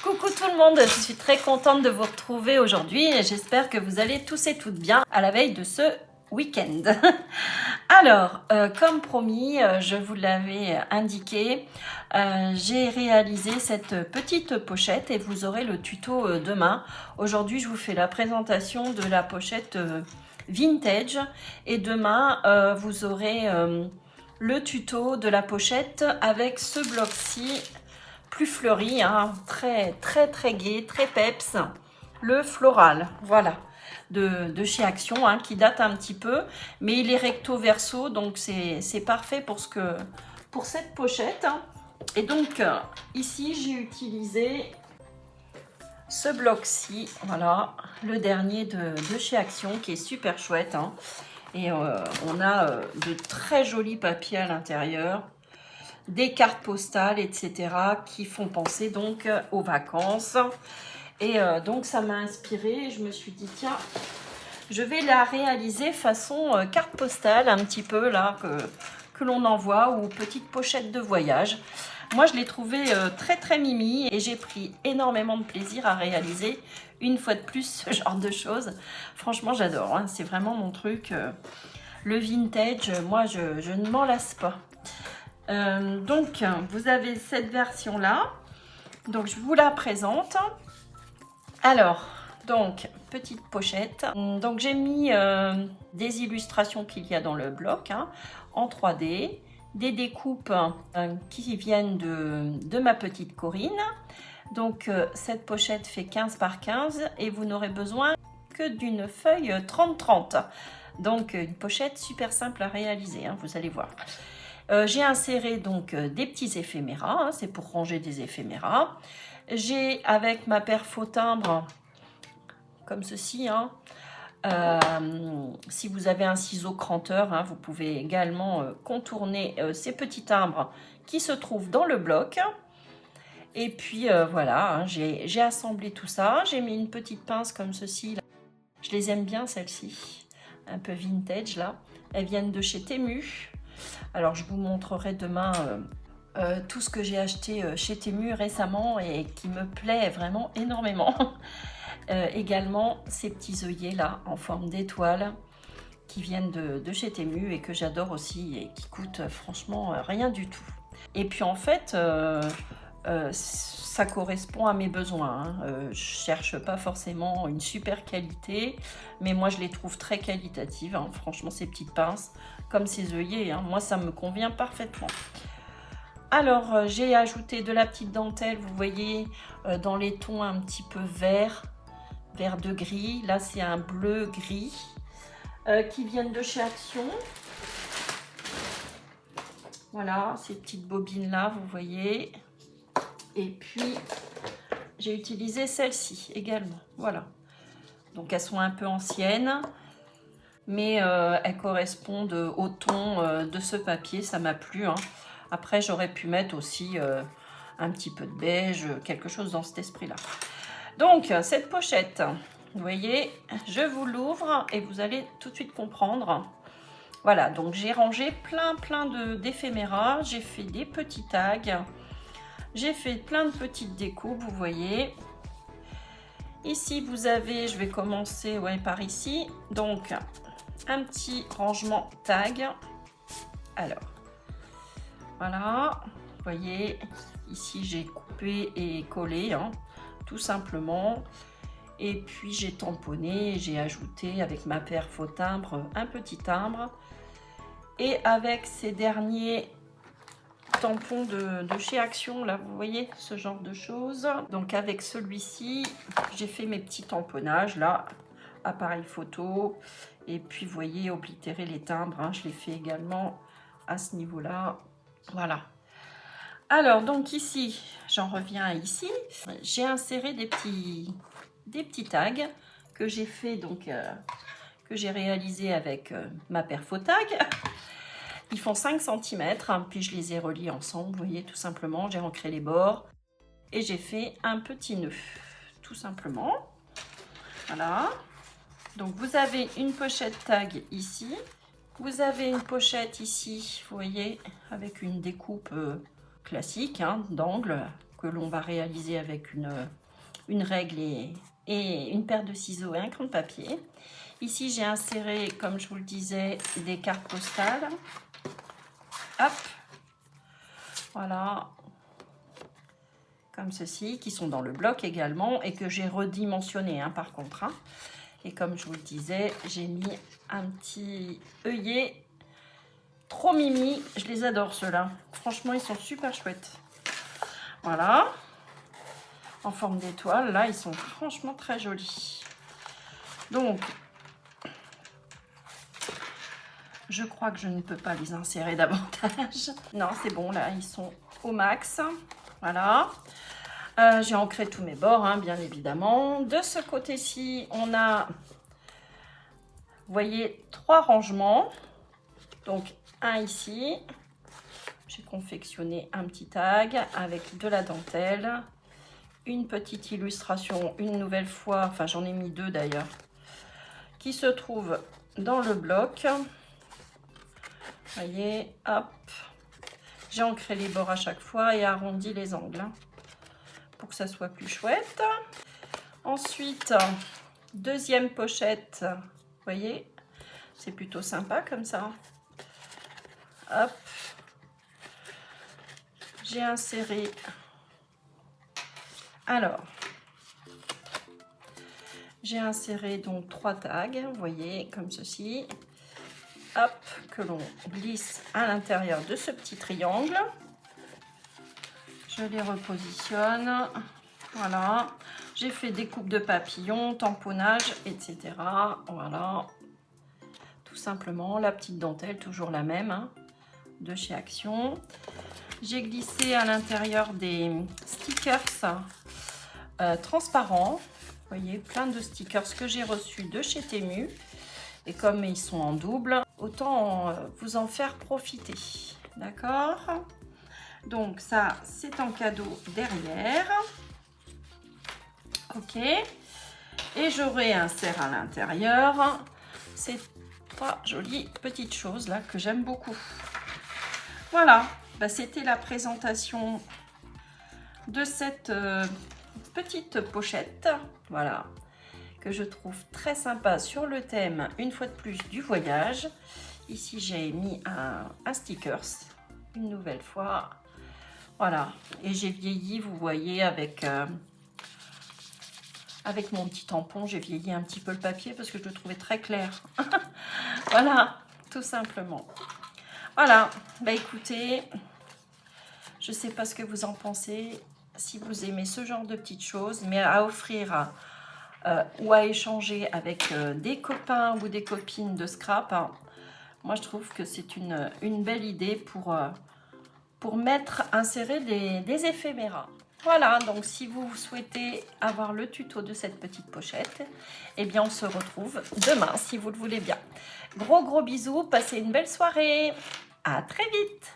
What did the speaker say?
Coucou tout le monde, je suis très contente de vous retrouver aujourd'hui et j'espère que vous allez tous et toutes bien à la veille de ce week-end. Alors, comme promis, je vous l'avais indiqué, j'ai réalisé cette petite pochette et vous aurez le tuto demain. Aujourd'hui, je vous fais la présentation de la pochette vintage et demain, vous aurez le tuto de la pochette avec ce bloc-ci plus fleuri, hein, très gai, très peps, le floral, voilà, de chez Action, hein, qui date un petit peu, mais il est recto verso, donc c'est parfait pour cette pochette. Et donc ici j'ai utilisé ce bloc-ci, voilà, le dernier de chez Action, qui est super chouette, hein. Et on a de très jolis papiers à l'intérieur, des cartes postales, etc. qui font penser donc aux vacances. Et donc ça m'a inspiré. Je me suis dit tiens, je vais la réaliser façon carte postale un petit peu là que l'on envoie, ou petite pochette de voyage. Moi je l'ai trouvé très mimi et j'ai pris énormément de plaisir à réaliser une fois de plus ce genre de choses. Franchement j'adore, hein, c'est vraiment mon truc. Le vintage, moi je ne m'en lasse pas. Donc vous avez cette version là, donc je vous la présente. Alors donc petite pochette, donc j'ai mis des illustrations qu'il y a dans le bloc, hein, en 3D, des découpes qui viennent de ma petite Corinne. Donc cette pochette fait 15 par 15 et vous n'aurez besoin que d'une feuille 30-30, donc une pochette super simple à réaliser, hein, vous allez voir. J'ai inséré donc des petits éphéméras, hein, c'est pour ranger des éphéméras. J'ai avec ma paire faux timbre, comme ceci, hein, si vous avez un ciseau cranteur, hein, vous pouvez également contourner ces petits timbres qui se trouvent dans le bloc. Et puis voilà, hein, j'ai assemblé tout ça. J'ai mis une petite pince comme ceci. Là. Je les aime bien celles-ci, un peu vintage là. Elles viennent de chez Temu. Alors je vous montrerai demain tout ce que j'ai acheté chez Temu récemment et qui me plaît vraiment énormément. Également ces petits œillets là en forme d'étoile qui viennent de chez Temu et que j'adore aussi et qui coûtent franchement rien du tout. Et puis en fait ça correspond à mes besoins, hein. Je cherche pas forcément une super qualité, mais moi je les trouve très qualitatives, hein. Franchement ces petites pinces comme ces œillets, hein, moi ça me convient parfaitement. Alors j'ai ajouté de la petite dentelle, vous voyez, dans les tons un petit peu vert de gris. Là c'est un bleu gris qui viennent de chez Action. Voilà, ces petites bobines là, vous voyez. Et puis j'ai utilisé celle-ci également, voilà. Donc elles sont un peu anciennes, mais elles correspondent au ton de ce papier, ça m'a plu, hein. Après j'aurais pu mettre aussi un petit peu de beige, quelque chose dans cet esprit-là. Donc cette pochette, vous voyez, je vous l'ouvre et vous allez tout de suite comprendre. Voilà, donc j'ai rangé plein d'éphéméras, j'ai fait des petits tags. J'ai fait plein de petites découpes, vous voyez. Ici, vous avez, je vais commencer par ici. Donc, un petit rangement tag. Alors, voilà. Vous voyez, ici, j'ai coupé et collé, hein, tout simplement. Et puis, j'ai tamponné, j'ai ajouté avec ma paire faux timbre un petit timbre. Et avec ces derniers tampon de chez Action, là vous voyez ce genre de choses. Donc avec celui-ci j'ai fait mes petits tamponnages là, appareil photo, et puis vous voyez oblitérer les timbres, hein, je les fais également à ce niveau là, voilà. Alors donc ici j'en reviens à ici, j'ai inséré des petits tags que j'ai fait donc que j'ai réalisé avec ma paire faux tag. Ils font 5 cm, hein, puis je les ai reliés ensemble, vous voyez, tout simplement. J'ai ancré les bords et j'ai fait un petit nœud, tout simplement. Voilà. Donc, vous avez une pochette tag ici. Vous avez une pochette ici, vous voyez, avec une découpe classique, hein, d'angle, que l'on va réaliser avec une règle et une paire de ciseaux et un crayon de papier. Ici, j'ai inséré, comme je vous le disais, des cartes postales. Hop, voilà, comme ceci, qui sont dans le bloc également et que j'ai redimensionné hein, par contre. Hein. Et comme je vous le disais, j'ai mis un petit œillet trop mimi. Je les adore ceux-là. Franchement, ils sont super chouettes. Voilà. En forme d'étoile. Là, ils sont franchement très jolis. Donc, je crois que je ne peux pas les insérer davantage. Non, c'est bon, là, ils sont au max. Voilà. J'ai ancré tous mes bords, hein, bien évidemment. De ce côté-ci, on a, vous voyez, 3 rangements. Donc, un ici. J'ai confectionné un petit tag avec de la dentelle. Une petite illustration, une nouvelle fois, enfin, j'en ai mis 2 d'ailleurs, qui se trouve dans le bloc. Vous voyez, hop, j'ai ancré les bords à chaque fois et arrondi les angles hein, pour que ça soit plus chouette. Ensuite, deuxième pochette, vous voyez, c'est plutôt sympa comme ça. Hop, j'ai inséré, alors, j'ai inséré donc 3 tags, vous voyez, comme ceci. Hop, que l'on glisse à l'intérieur de ce petit triangle. Je les repositionne. Voilà. J'ai fait des coupes de papillons, tamponnage, etc. Voilà. Tout simplement, la petite dentelle, toujours la même, hein, de chez Action. J'ai glissé à l'intérieur des stickers transparents. Vous voyez, plein de stickers que j'ai reçus de chez Temu. Et comme ils sont en double, autant vous en faire profiter. D'accord? Donc ça, c'est en cadeau derrière. Ok. Et je réinsère à l'intérieur ces 3 jolies petites choses là que j'aime beaucoup. Voilà. Bah, c'était la présentation de cette petite pochette. Voilà. Que je trouve très sympa sur le thème, une fois de plus, du voyage. Ici, j'ai mis un stickers, une nouvelle fois. Voilà, et j'ai vieilli, vous voyez, avec mon petit tampon, j'ai vieilli un petit peu le papier parce que je le trouvais très clair. Voilà, tout simplement. Voilà, bah écoutez, je ne sais pas ce que vous en pensez, si vous aimez ce genre de petites choses, mais à offrir ou à échanger avec des copains ou des copines de scrap. Hein. Moi, je trouve que c'est une belle idée pour insérer des éphéméras. Voilà, donc si vous souhaitez avoir le tuto de cette petite pochette, eh bien, on se retrouve demain, si vous le voulez bien. Gros bisous, passez une belle soirée. À très vite.